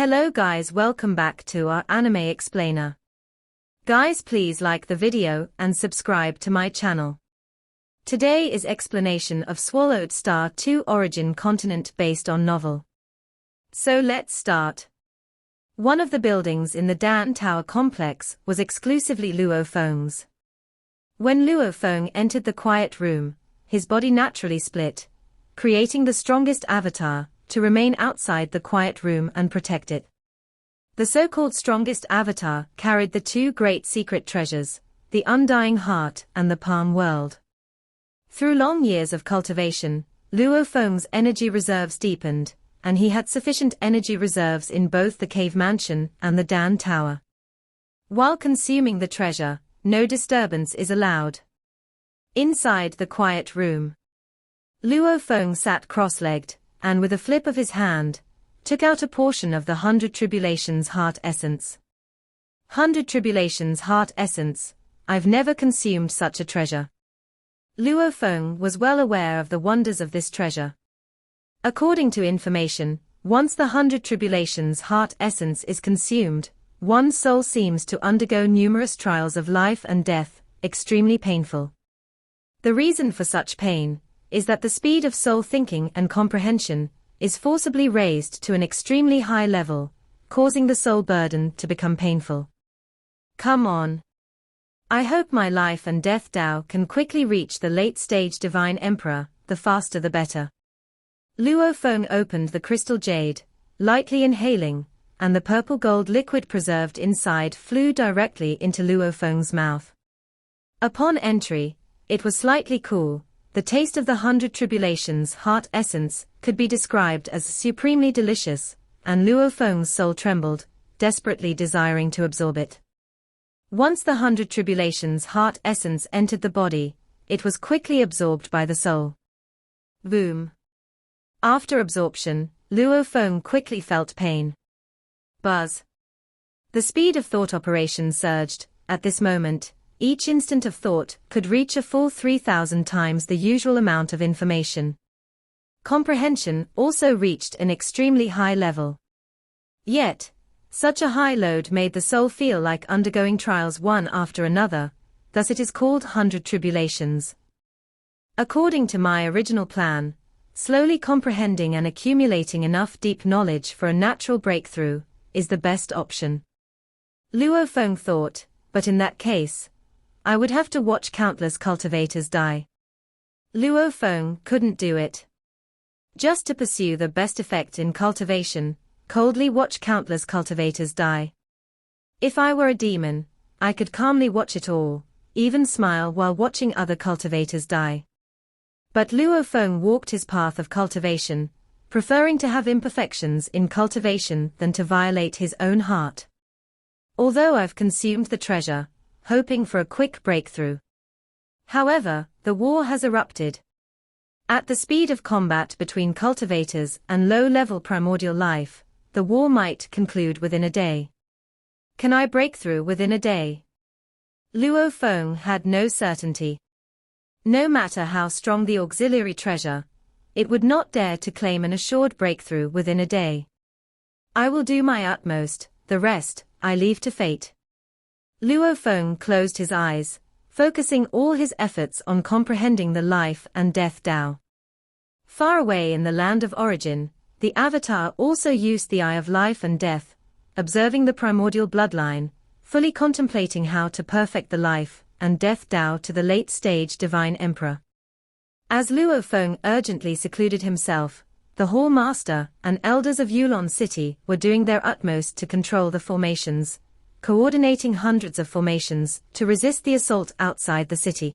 Hello guys, welcome back to our anime explainer. Guys, please like the video and subscribe to my channel. Today is explanation of Swallowed Star 2 Origin Continent based on novel. So let's start. One of the buildings in the Dan Tower complex was exclusively Luo Feng's. When Luo Feng entered the quiet room, his body naturally split, creating the strongest avatar to remain outside the quiet room and protect it. The so-called strongest avatar carried the two great secret treasures, the Undying Heart and the Palm World. Through long years of cultivation, Luo Feng's energy reserves deepened, and he had sufficient energy reserves in both the cave mansion and the Dan Tower. While consuming the treasure, no disturbance is allowed. Inside the quiet room, Luo Feng sat cross-legged, and with a flip of his hand, took out a portion of the 100 Tribulations Heart Essence. 100 Tribulations Heart Essence, I've never consumed such a treasure. Luo Feng was well aware of the wonders of this treasure. According to information, once the 100 Tribulations Heart Essence is consumed, one's soul seems to undergo numerous trials of life and death, extremely painful. The reason for such pain is that the speed of soul thinking and comprehension is forcibly raised to an extremely high level, causing the soul burden to become painful. Come on. I hope my life and death Dao can quickly reach the late-stage Divine Emperor, the faster the better. Luo Feng opened the crystal jade, lightly inhaling, and the purple gold liquid preserved inside flew directly into Luo Feng's mouth. Upon entry, it was slightly cool. The taste of the 100 Tribulations Heart Essence could be described as supremely delicious, and Luo Feng's soul trembled, desperately desiring to absorb it. Once the 100 Tribulations Heart Essence entered the body, it was quickly absorbed by the soul. Boom. After absorption, Luo Feng quickly felt pain. Buzz. The speed of thought operation surged. At this moment, each instant of thought could reach a full 3,000 times the usual amount of information. Comprehension also reached an extremely high level. Yet, such a high load made the soul feel like undergoing trials one after another, thus it is called 100 Tribulations. According to my original plan, slowly comprehending and accumulating enough deep knowledge for a natural breakthrough is the best option. Luo Feng thought, but in that case, I would have to watch countless cultivators die. Luo Feng couldn't do it. Just to pursue the best effect in cultivation, coldly watch countless cultivators die. If I were a demon, I could calmly watch it all, even smile while watching other cultivators die. But Luo Feng walked his path of cultivation, preferring to have imperfections in cultivation than to violate his own heart. Although I've consumed the treasure, hoping for a quick breakthrough. However, the war has erupted. At the speed of combat between cultivators and low-level primordial life, the war might conclude within a day. Can I break through within a day? Luo Feng had no certainty. No matter how strong the auxiliary treasure, it would not dare to claim an assured breakthrough within a day. I will do my utmost, the rest, I leave to fate. Luo Feng closed his eyes, focusing all his efforts on comprehending the life and death Dao. Far away in the land of origin, the avatar also used the Eye of Life and Death, observing the primordial bloodline, fully contemplating how to perfect the life and death Dao to the late-stage Divine Emperor. As Luo Feng urgently secluded himself, the Hall Master and elders of Yulan City were doing their utmost to control the formations, coordinating hundreds of formations to resist the assault outside the city.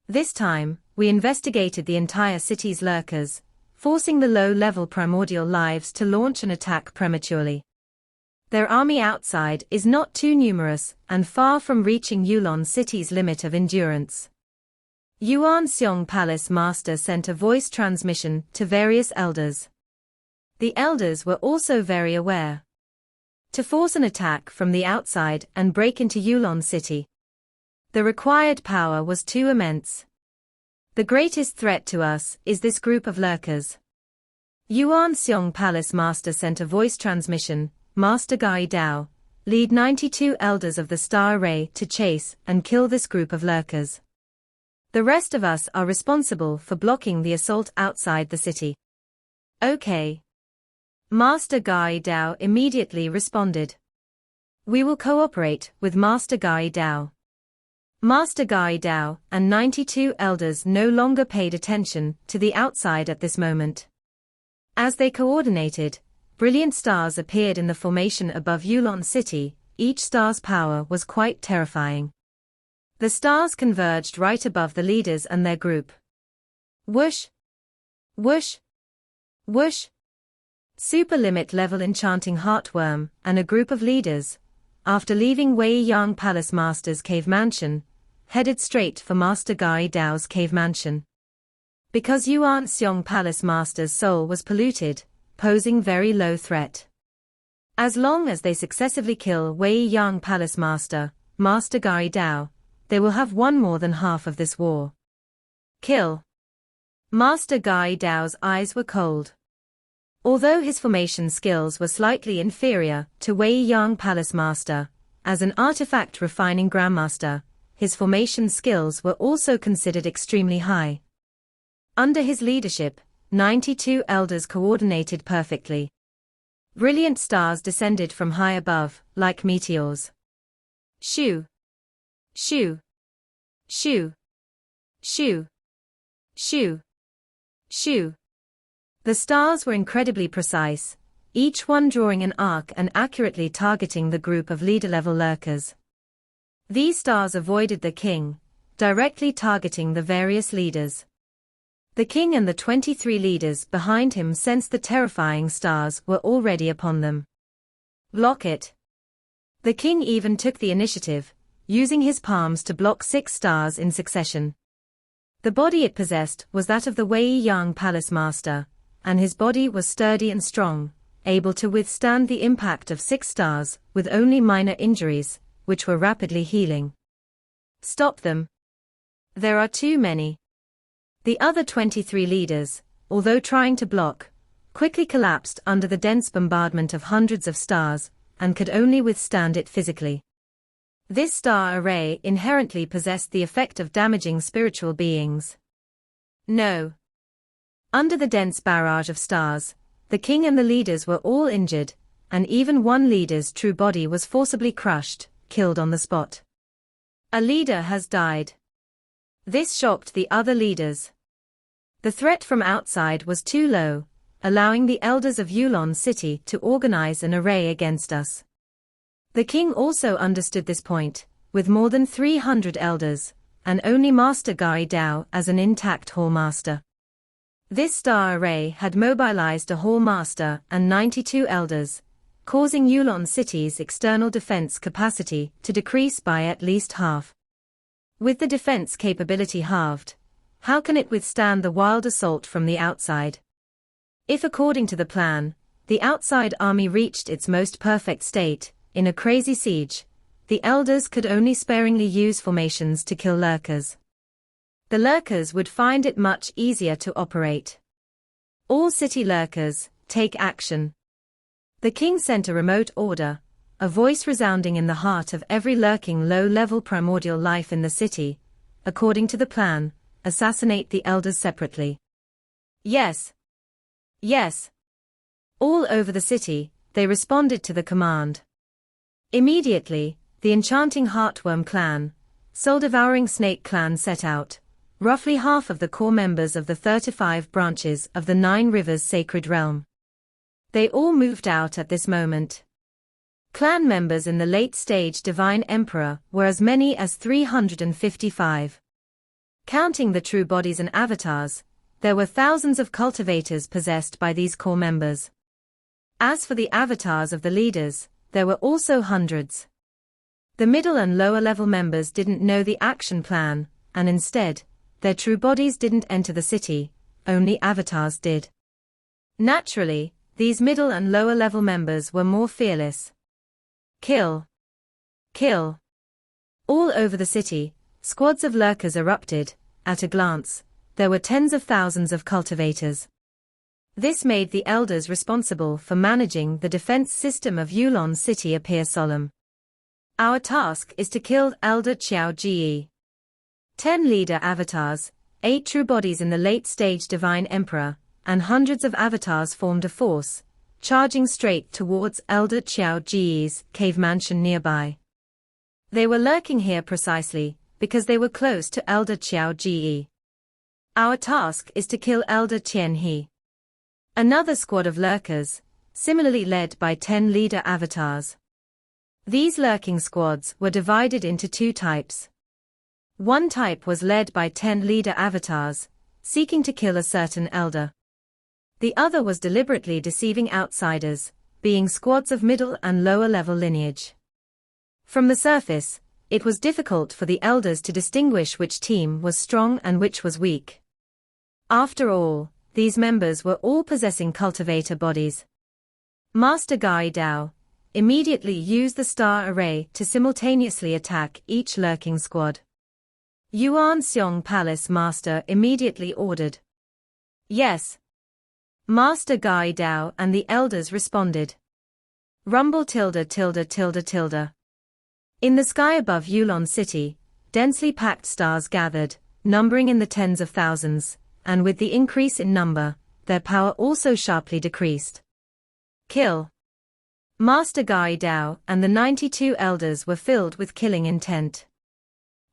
This time, we investigated the entire city's lurkers, forcing the low-level primordial lives to launch an attack prematurely. Their army outside is not too numerous and far from reaching Yulan City's limit of endurance. Yuan Xiong Palace Master sent a voice transmission to various elders. The elders were also very aware. To force an attack from the outside and break into Yulan City, the required power was too immense. The greatest threat to us is this group of lurkers. Yuan Xiong Palace Master sent a voice transmission, Master Ga Dao, lead 92 elders of the star array to chase and kill this group of lurkers. The rest of us are responsible for blocking the assault outside the city. Okay. Master Ga Dao immediately responded. We will cooperate with Master Ga Dao. Master Ga Dao and 92 elders no longer paid attention to the outside at this moment. As they coordinated, brilliant stars appeared in the formation above Yulan city. Each star's power was quite terrifying. The stars converged right above the leaders and their group. Whoosh! Whoosh! Whoosh! Super limit level enchanting heartworm and a group of leaders, after leaving Wei Yang Palace Master's cave mansion, headed straight for Master Ga Dao's cave mansion. Because Yuan Xiong Palace Master's soul was polluted, posing very low threat. As long as they successively kill Wei Yang Palace Master, Master Ga Dao, they will have won more than half of this war. Kill. Master Ga Dao's eyes were cold. Although his formation skills were slightly inferior to Wei Yang Palace Master, as an artifact refining Grandmaster, his formation skills were also considered extremely high. Under his leadership, 92 elders coordinated perfectly. Brilliant stars descended from high above, like meteors. Shoo! Shoo! Shoo! Shoo! Shoo! Shoo! The stars were incredibly precise, each one drawing an arc and accurately targeting the group of leader-level lurkers. These stars avoided the king, directly targeting the various leaders. The king and the 23 leaders behind him sensed the terrifying stars were already upon them. Block it. The king even took the initiative, using his palms to block 6 stars in succession. The body it possessed was that of the Wei Yang Palace Master, and his body was sturdy and strong, able to withstand the impact of 6 stars, with only minor injuries, which were rapidly healing. Stop them. There are too many. The other 23 leaders, although trying to block, quickly collapsed under the dense bombardment of hundreds of stars, and could only withstand it physically. This star array inherently possessed the effect of damaging spiritual beings. No. Under the dense barrage of stars, the king and the leaders were all injured, and even one leader's true body was forcibly crushed, killed on the spot. A leader has died. This shocked the other leaders. The threat from outside was too low, allowing the elders of Yulan city to organize an array against us. The king also understood this point, with more than 300 elders, and only Master Ga Dao as an intact hall master. This star array had mobilized a hall master and 92 elders, causing Yulan city's external defense capacity to decrease by at least half. With the defense capability halved, how can it withstand the wild assault from the outside? If according to the plan, the outside army reached its most perfect state, in a crazy siege, the elders could only sparingly use formations to kill lurkers. The lurkers would find it much easier to operate. All city lurkers, take action. The king sent a remote order, a voice resounding in the heart of every lurking low-level primordial life in the city. According to the plan, assassinate the elders separately. Yes. Yes. All over the city, they responded to the command. Immediately, the Enchanting Heartworm clan, Soul-Devouring Snake clan set out, roughly half of the core members of the 35 branches of the 9 Rivers Sacred Realm. They all moved out at this moment. Clan members in the late-stage Divine Emperor were as many as 355. Counting the true bodies and avatars, there were thousands of cultivators possessed by these core members. As for the avatars of the leaders, there were also hundreds. The middle and lower level members didn't know the action plan, and instead, their true bodies didn't enter the city, only avatars did. Naturally, these middle and lower level members were more fearless. Kill. Kill. All over the city, squads of lurkers erupted. At a glance, there were tens of thousands of cultivators. This made the elders responsible for managing the defense system of Yulan city appear solemn. Our task is to kill Elder Qiao Ji. 10 leader avatars, 8 true bodies in the late-stage Divine Emperor, and hundreds of avatars formed a force, charging straight towards Elder Qiao Ji's cave mansion nearby. They were lurking here precisely because they were close to Elder Qiao Ji. Our task is to kill Elder Tian He. Another squad of lurkers, similarly led by 10 leader avatars. These lurking squads were divided into 2 types. One type was led by 10 leader avatars, seeking to kill a certain elder. The other was deliberately deceiving outsiders, being squads of middle and lower level lineage. From the surface, it was difficult for the elders to distinguish which team was strong and which was weak. After all, these members were all possessing cultivator bodies. Master Ga Dao immediately used the star array to simultaneously attack each lurking squad. Yuan Xiong Palace Master immediately ordered. Yes. Master Ga Dao and the elders responded. Rumble tilde tilde tilde tilde. In the sky above Yulan city, densely packed stars gathered, numbering in the tens of thousands, and with the increase in number, their power also sharply decreased. Kill. Master Ga Dao and the 92 elders were filled with killing intent.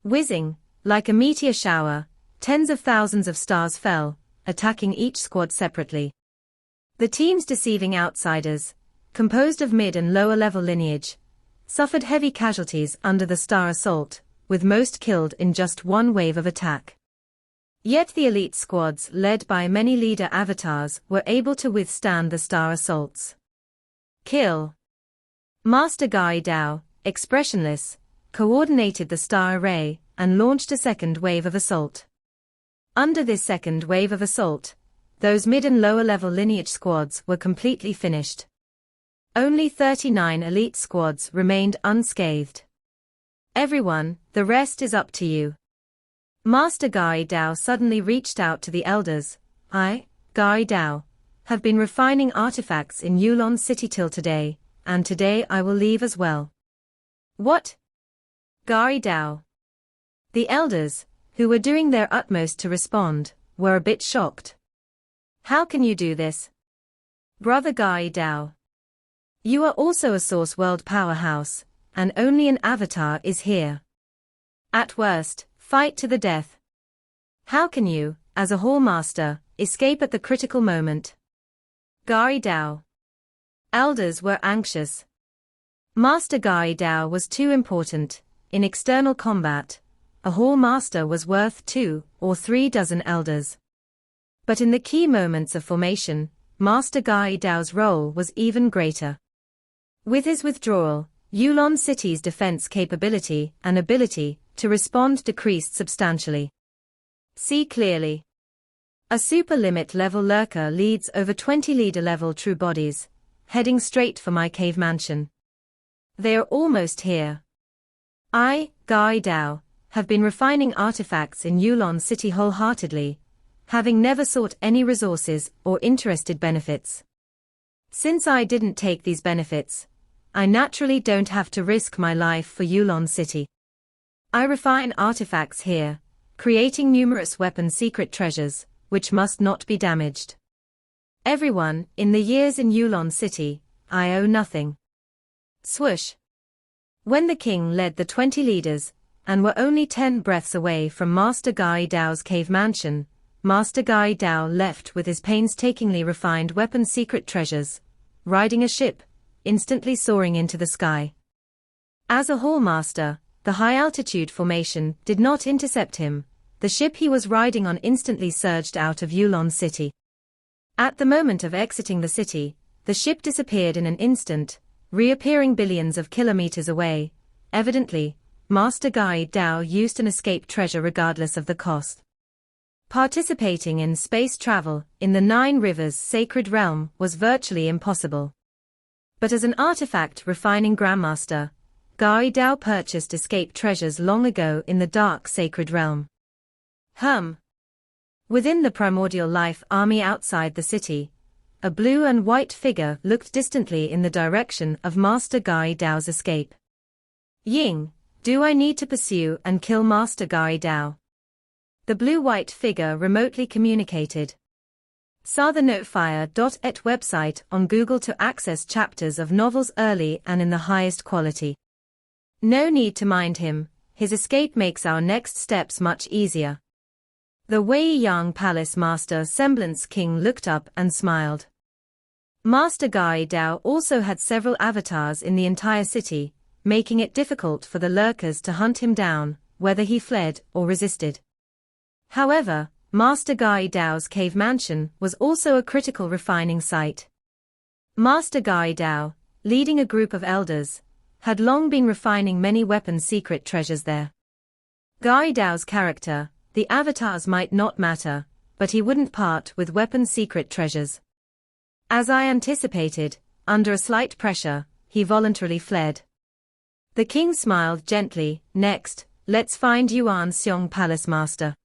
Whizzing, like a meteor shower, tens of thousands of stars fell, attacking each squad separately. The teams deceiving outsiders, composed of mid and lower level lineage, suffered heavy casualties under the star assault, with most killed in just one wave of attack. Yet the elite squads led by many leader avatars were able to withstand the star assaults. Kill. Master Ga Dao, expressionless, coordinated the star array and launched a second wave of assault. Under this second wave of assault, those mid and lower level lineage squads were completely finished. Only 39 elite squads remained unscathed. Everyone, the rest is up to you. Master Ga Dao suddenly reached out to the elders. I, Ga Dao, have been refining artifacts in Yulan city till today, and today I will leave as well. What? Ga Dao. The elders, who were doing their utmost to respond, were a bit shocked. How can you do this? Brother Ga Dao. You are also a source world powerhouse, and only an avatar is here. At worst, fight to the death. How can you, as a hall master, escape at the critical moment? Ga Dao. Elders were anxious. Master Ga Dao was too important. In external combat, a hall master was worth 2 or 3 dozen elders. But in the key moments of formation, Master Ga Dao's role was even greater. With his withdrawal, Yulan city's defense capability and ability to respond decreased substantially. See clearly. A super limit level lurker leads over 20 leader level true bodies, heading straight for my cave mansion. They are almost here. I, Ga Dao, have been refining artifacts in Yulan city wholeheartedly, having never sought any resources or interested benefits. Since I didn't take these benefits, I naturally don't have to risk my life for Yulan city. I refine artifacts here, creating numerous weapon secret treasures, which must not be damaged. Everyone, in the years in Yulan city, I owe nothing. Swoosh. When the king led the 20 leaders, and were only 10 breaths away from Master Ga Dao's cave mansion, Master Ga Dao left with his painstakingly refined weapon secret treasures, riding a ship, instantly soaring into the sky. As a hall master, the high-altitude formation did not intercept him. The ship he was riding on instantly surged out of Yulan city. At the moment of exiting the city, the ship disappeared in an instant, reappearing billions of kilometers away. Evidently, Master Ga Dao used an escape treasure regardless of the cost. Participating in space travel in the 9 Rivers Sacred Realm was virtually impossible. But as an artifact refining Grandmaster, Ga Dao purchased escape treasures long ago in the Dark Sacred Realm. Within the primordial life army outside the city, a blue and white figure looked distantly in the direction of Master Ga Dao's escape. Ying, do I need to pursue and kill Master Ga Dao? The blue-white figure remotely communicated. Saw the Notefire.et website on Google to access chapters of novels early and in the highest quality. No need to mind him, his escape makes our next steps much easier. The Weiyang Palace Master Semblance King looked up and smiled. Master Ga Dao also had several avatars in the entire city, making it difficult for the lurkers to hunt him down, whether he fled or resisted. However, Master Ga Dao's cave mansion was also a critical refining site. Master Ga Dao, leading a group of elders, had long been refining many weapon secret treasures there. Ga Dao's character, the avatars might not matter, but he wouldn't part with weapon secret treasures. As I anticipated, under a slight pressure, he voluntarily fled. The king smiled gently. Next, let's find Yuan Xiong Palace Master.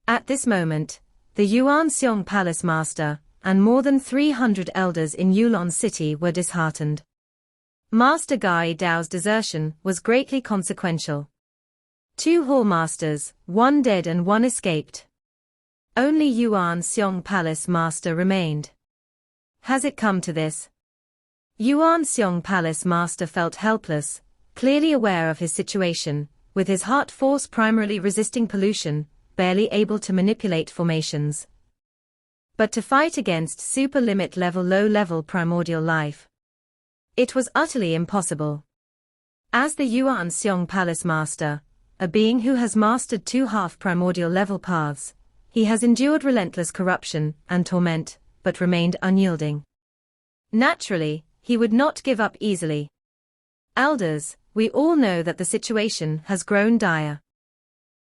At this moment, the Yuan Xiong Palace Master, and more than 300 elders in Yulan city were disheartened. Master Ga Dao's desertion was greatly consequential. 2 hall masters, 1 dead and 1 escaped. Only Yuan Xiong Palace Master remained. Has it come to this? Yuan Xiong Palace Master felt helpless, clearly aware of his situation, with his heart force primarily resisting pollution, barely able to manipulate formations. But to fight against super limit level low-level primordial life, it was utterly impossible. As the Yuan Xiong Palace Master, a being who has mastered 2 half-primordial level paths, he has endured relentless corruption and torment, but remained unyielding. Naturally, he would not give up easily. Elders, we all know that the situation has grown dire.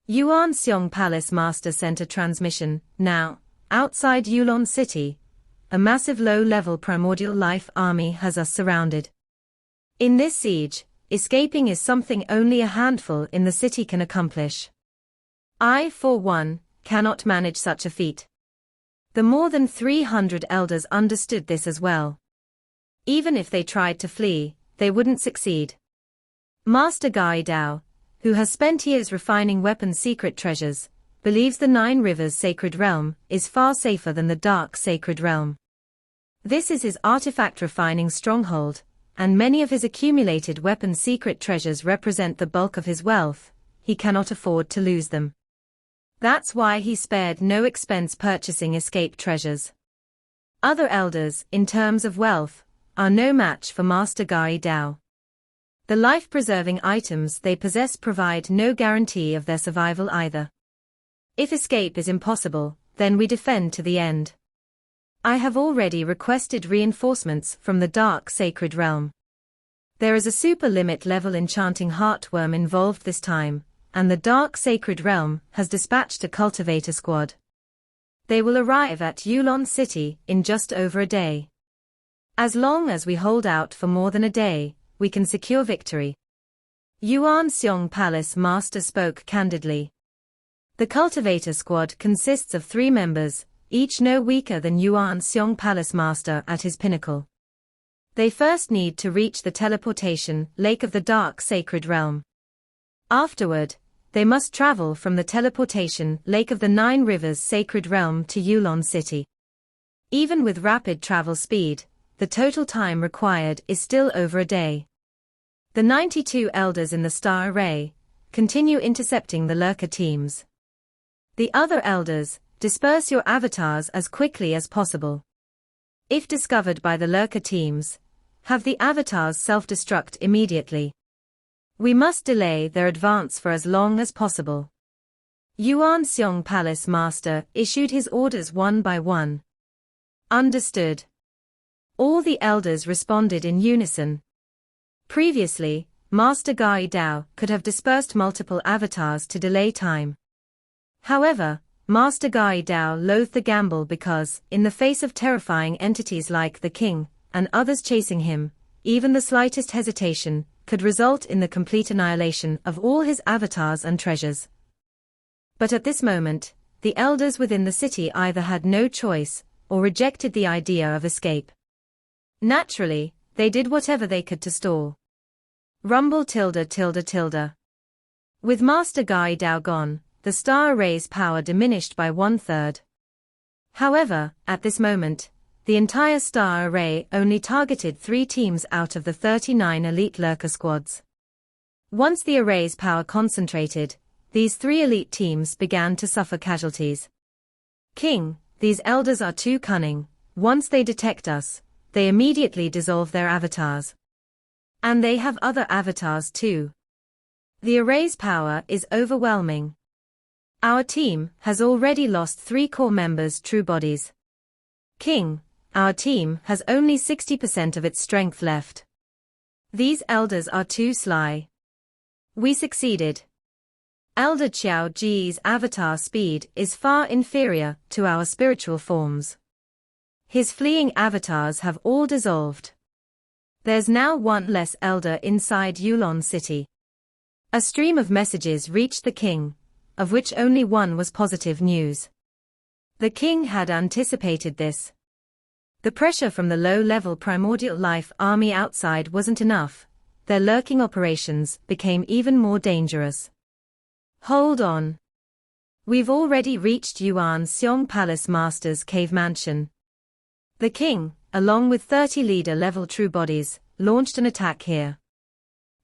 Yuan Xiong Palace Master sent a transmission. Now, outside Yulan city, a massive low-level primordial life army has us surrounded. In this siege, escaping is something only a handful in the city can accomplish. I, for one, cannot manage such a feat. The more than 300 elders understood this as well. Even if they tried to flee, they wouldn't succeed. Master Ga Dao, who has spent years refining weapon secret treasures, believes the 9 Rivers Sacred Realm is far safer than the Dark Sacred Realm. This is his artifact refining stronghold, and many of his accumulated weapon secret treasures represent the bulk of his wealth. He cannot afford to lose them. That's why he spared no expense purchasing escape treasures. Other elders, in terms of wealth, are no match for Master Ga Dao. The life-preserving items they possess provide no guarantee of their survival either. If escape is impossible, then we defend to the end. I have already requested reinforcements from the Dark Sacred Realm. There is a super limit level enchanting heartworm involved this time, and the Dark Sacred Realm has dispatched a cultivator squad. They will arrive at Yulan city in just over a day. As long as we hold out for more than a day, we can secure victory. Yuan Xiong Palace Master spoke candidly. The cultivator squad consists of 3 members, each no weaker than Yuan Xiong Palace Master at his pinnacle. They first need to reach the teleportation lake of the Dark Sacred Realm. Afterward, they must travel from the teleportation lake of the 9 Rivers Sacred Realm to Yulan city. Even with rapid travel speed, the total time required is still over a day. The 92 elders in the star array continue intercepting the lurker teams. The other elders, disperse your avatars as quickly as possible. If discovered by the lurker teams, have the avatars self-destruct immediately. We must delay their advance for as long as possible. Yuan Xiong Palace Master issued his orders one by one. Understood. All the elders responded in unison. Previously, Master Ga Dao could have dispersed multiple avatars to delay time. However, Master Ga Dao loathed the gamble because, in the face of terrifying entities like the king, and others chasing him, even the slightest hesitation could result in the complete annihilation of all his avatars and treasures. But at this moment, the elders within the city either had no choice, or rejected the idea of escape. Naturally, they did whatever they could to stall. Rumble tilde tilde tilde. With Master Ga Dao gone, the star array's power diminished by 1/3. However, at this moment, the entire star array only targeted 3 teams out of the 39 elite Lurker squads. Once the array's power concentrated, these 3 elite teams began to suffer casualties. King, these elders are too cunning. Once they detect us, they immediately dissolve their avatars. And they have other avatars too. The array's power is overwhelming. Our team has already lost 3 core members' true bodies. King, our team has only 60% of its strength left. These elders are too sly. We succeeded. Elder Qiao Ji's avatar speed is far inferior to our spiritual forms. His fleeing avatars have all dissolved. There's now 1 less elder inside Yulan city. A stream of messages reached the king, of which only 1 was positive news. The king had anticipated this. The pressure from the low-level primordial life army outside wasn't enough. Their lurking operations became even more dangerous. Hold on. We've already reached Yuan Xiong Palace Master's cave mansion. The king, along with 30 leader-level true bodies, launched an attack here.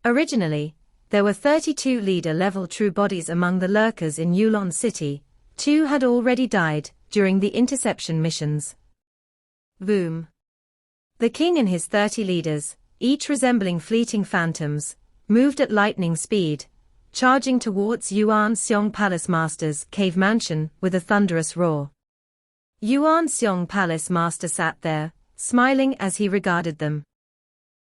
Originally, there were 32 leader-level true bodies among the lurkers in Yulan city. 2 had already died during the interception missions. Boom. The king and his 30 leaders, each resembling fleeting phantoms, moved at lightning speed, charging towards Yuan Xiong Palace Master's cave mansion with a thunderous roar. Yuan Xiong Palace Master sat there, smiling as he regarded them.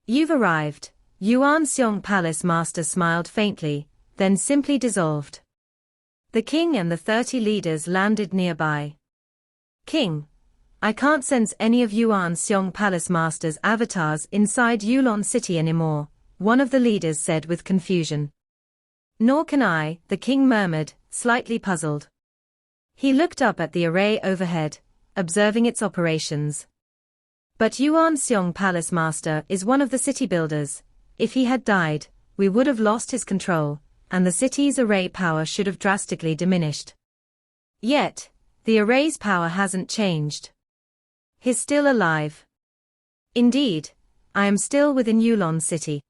You've arrived. Yuan Xiong Palace Master smiled faintly, then simply dissolved. The king and the 30 leaders landed nearby. King, I can't sense any of Yuan Xiong Palace Master's avatars inside Yulan city anymore, one of the leaders said with confusion. Nor can I, the king murmured, slightly puzzled. He looked up at the array overhead, observing its operations. But Yuan Xiong Palace Master is one of the city builders. If he had died, we would have lost his control, and the city's array power should have drastically diminished. Yet, the array's power hasn't changed. He's still alive. Indeed, I am still within Yulan city.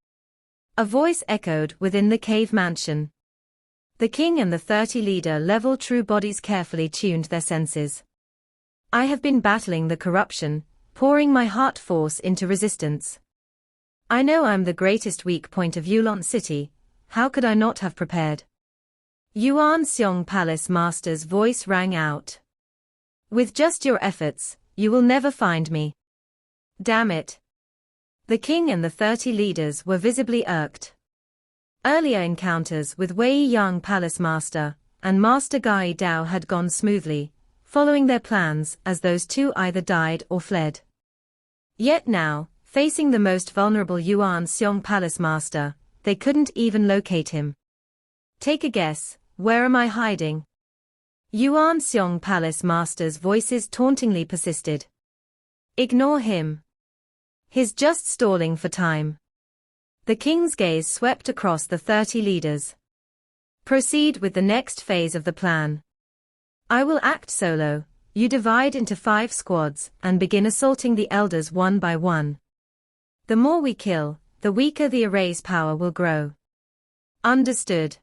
A voice echoed within the cave mansion. The king and the 30 leader-level true bodies carefully tuned their senses. I have been battling the corruption, pouring my heart force into resistance. I know I'm the greatest weak point of Yulan city. How could I not have prepared? Yuan Xiong Palace Master's voice rang out. With just your efforts, you will never find me. Damn it. The king and the 30 leaders were visibly irked. Earlier encounters with Wei Yang Palace Master and Master Ga Dao had gone smoothly, following their plans as those 2 either died or fled. Yet now, facing the most vulnerable Yuan Xiong Palace Master, they couldn't even locate him. Take a guess, where am I hiding? Yuan Xiong Palace Master's voices tauntingly persisted. Ignore him. He's just stalling for time. The king's gaze swept across the 30 leaders. Proceed with the next phase of the plan. I will act solo. You divide into 5 squads and begin assaulting the elders one by one. The more we kill, the weaker the array's power will grow. Understood.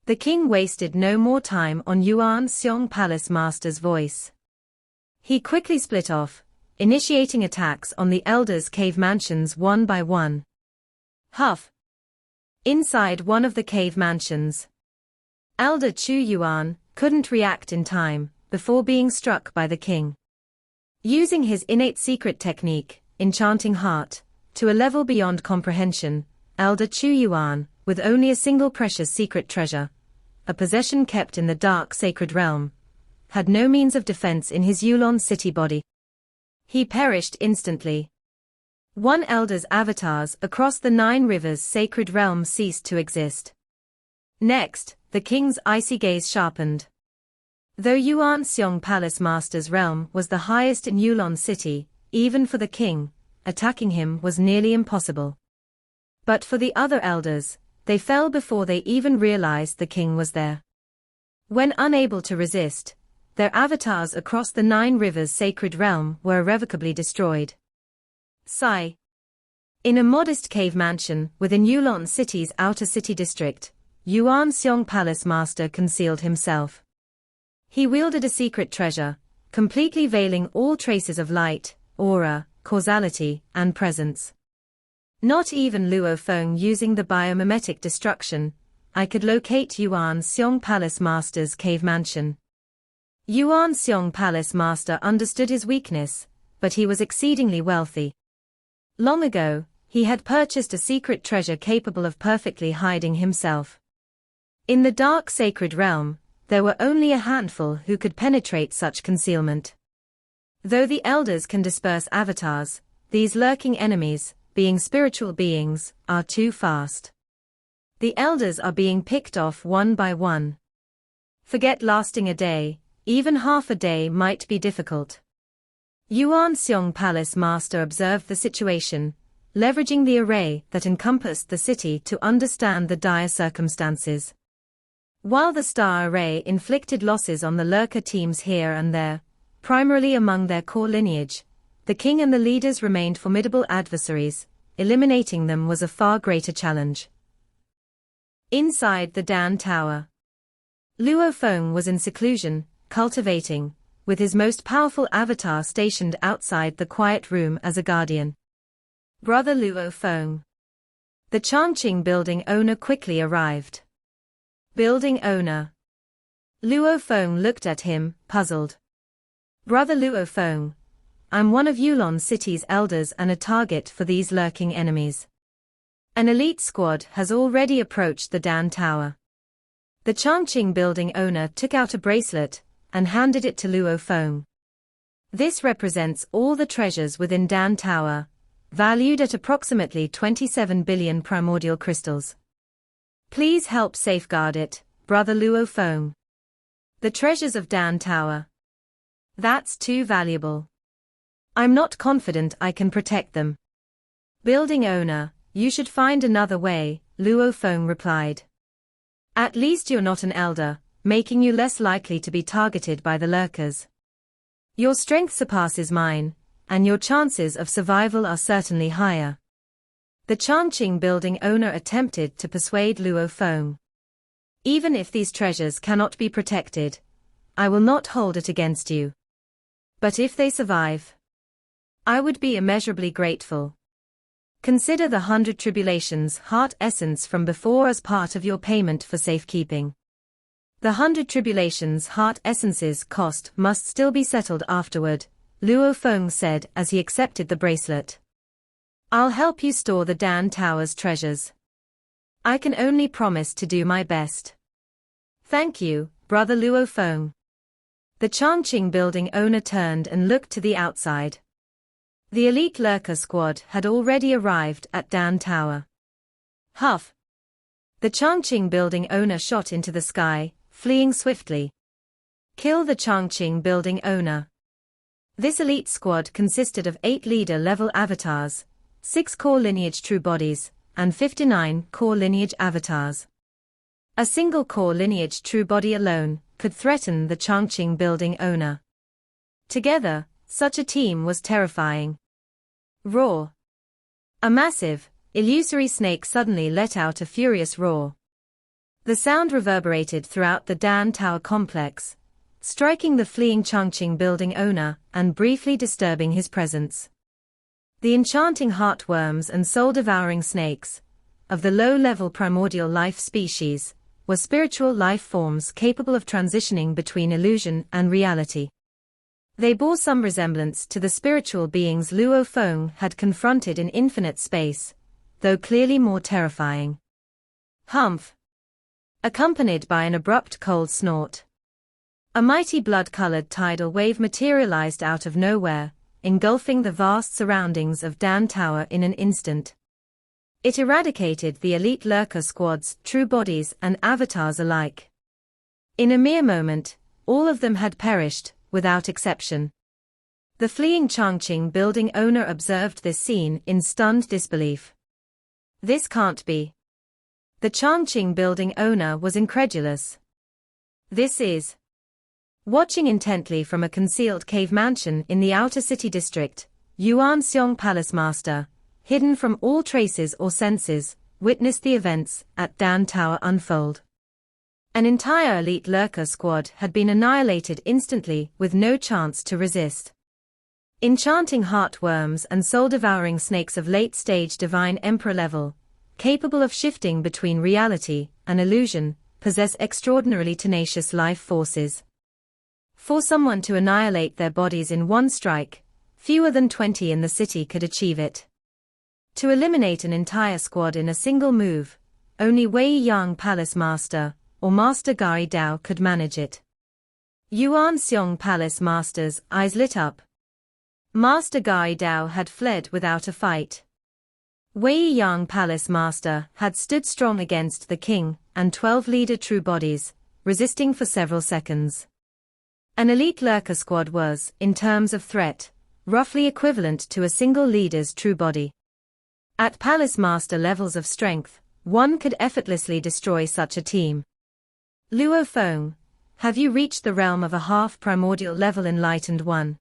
The king wasted no more time on Yuan Xiong Palace Master's voice. He quickly split off, initiating attacks on the elders' cave mansions one by one. Huff. Inside one of the cave mansions, Elder Chu Yuan couldn't react in time before being struck by the king. Using his innate secret technique, Enchanting Heart, to a level beyond comprehension, Elder Chu Yuan, with only a single precious secret treasure, a possession kept in the dark sacred realm, had no means of defense in his Yulan city body. He perished instantly. 1 elder's avatars across the 9 rivers sacred realm ceased to exist. Next, the king's icy gaze sharpened. Though Yuan Xiong Palace Master's realm was the highest in Yulan city, even for the king, attacking him was nearly impossible. But for the other elders, they fell before they even realized the king was there. When unable to resist, their avatars across the 9 rivers sacred realm were irrevocably destroyed. Sigh. In a modest cave mansion within Yulan city's outer city district, Yuan Xiong Palace Master concealed himself. He wielded a secret treasure, completely veiling all traces of light, aura, causality, and presence. Not even Luo Feng using the biomimetic destruction, I could locate Yuan Xiong Palace Master's cave mansion. Yuan Xiong Palace Master understood his weakness, but he was exceedingly wealthy. Long ago, he had purchased a secret treasure capable of perfectly hiding himself. In the dark sacred realm, there were only a handful who could penetrate such concealment. Though the elders can disperse avatars, these lurking enemies, being spiritual beings, are too fast. The elders are being picked off one by one. Forget lasting a day, even half a day might be difficult. Yuan Xiong Palace Master observed the situation, leveraging the array that encompassed the city to understand the dire circumstances. While the star array inflicted losses on the Lurker teams here and there, primarily among their core lineage, the king and the leaders remained formidable adversaries. Eliminating them was a far greater challenge. Inside the Dan Tower, Luo Feng was in seclusion, cultivating, with his most powerful avatar stationed outside the quiet room as a guardian. Brother Luo Feng. The Changqing building owner quickly arrived. Building owner. Luo Feng looked at him, puzzled. Brother Luo Feng, I'm one of Yulan City's elders and a target for these lurking enemies. An elite squad has already approached the Dan Tower. The Changqing building owner took out a bracelet and handed it to Luo Feng. This represents all the treasures within Dan Tower, valued at approximately 27 billion primordial crystals. Please help safeguard it, Brother Luo Feng. The treasures of Dan Tower. That's too valuable. I'm not confident I can protect them. Building owner, you should find another way, Luo Feng replied. At least you're not an elder, making you less likely to be targeted by the lurkers. Your strength surpasses mine, and your chances of survival are certainly higher. The Changqing building owner attempted to persuade Luo Feng. Even if these treasures cannot be protected, I will not hold it against you. But if they survive, I would be immeasurably grateful. Consider the 100 tribulations heart essence from before as part of your payment for safekeeping. The 100 tribulations heart essence's cost must still be settled afterward, Luo Feng said as he accepted the bracelet. I'll help you store the Dan Tower's treasures. I can only promise to do my best. Thank you, Brother Luo Feng. The Changqing building owner turned and looked to the outside. The elite Lurker squad had already arrived at Dan Tower. Huff! The Changqing building owner shot into the sky, fleeing swiftly. Kill the Changqing building owner. This elite squad consisted of 8 leader-level avatars, 6 core lineage true bodies, and 59 core lineage avatars. A single core lineage true body alone could threaten the Changqing building owner. Together, such a team was terrifying. Roar! A massive, illusory snake suddenly let out a furious roar. The sound reverberated throughout the Dan Tower complex, striking the fleeing Changqing building owner and briefly disturbing his presence. The enchanting heartworms and soul-devouring snakes, of the low-level primordial life species, were spiritual life forms capable of transitioning between illusion and reality. They bore some resemblance to the spiritual beings Luo Feng had confronted in infinite space, though clearly more terrifying. Humph! Accompanied by an abrupt cold snort. A mighty blood-colored tidal wave materialized out of nowhere, engulfing the vast surroundings of Dan Tower in an instant. It eradicated the elite Lurker squad's true bodies and avatars alike. In a mere moment, all of them had perished, without exception. The fleeing Changqing building owner observed this scene in stunned disbelief. This can't be. The Changqing building owner was incredulous. This is. Watching intently from a concealed cave mansion in the outer city district, Yuan Xiong Palace Master, hidden from all traces or senses, witnessed the events at Dan Tower unfold. An entire elite Lurker squad had been annihilated instantly with no chance to resist. Enchanting heartworms and soul-devouring snakes of late-stage divine emperor level, capable of shifting between reality and illusion, possess extraordinarily tenacious life forces. For someone to annihilate their bodies in one strike, fewer than 20 in the city could achieve it. To eliminate an entire squad in a single move, only Wei Yang Palace Master, or Master Ga Dao could manage it. Yuan Xiong Palace Master's eyes lit up. Master Ga Dao had fled without a fight. Wei Yang Palace Master had stood strong against the king and 12 leader true bodies, resisting for several seconds. An elite Lurker squad was, in terms of threat, roughly equivalent to a single leader's true body. At Palace Master levels of strength, one could effortlessly destroy such a team. Luo Feng, have you reached the realm of a half-primordial level enlightened one?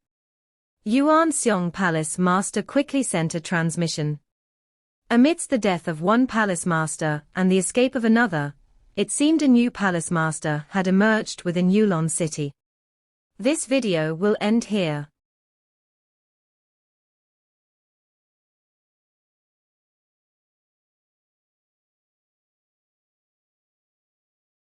Yuan Xiong Palace Master quickly sent a transmission. Amidst the death of one Palace Master and the escape of another, it seemed a new Palace Master had emerged within Yulan city. This video will end here.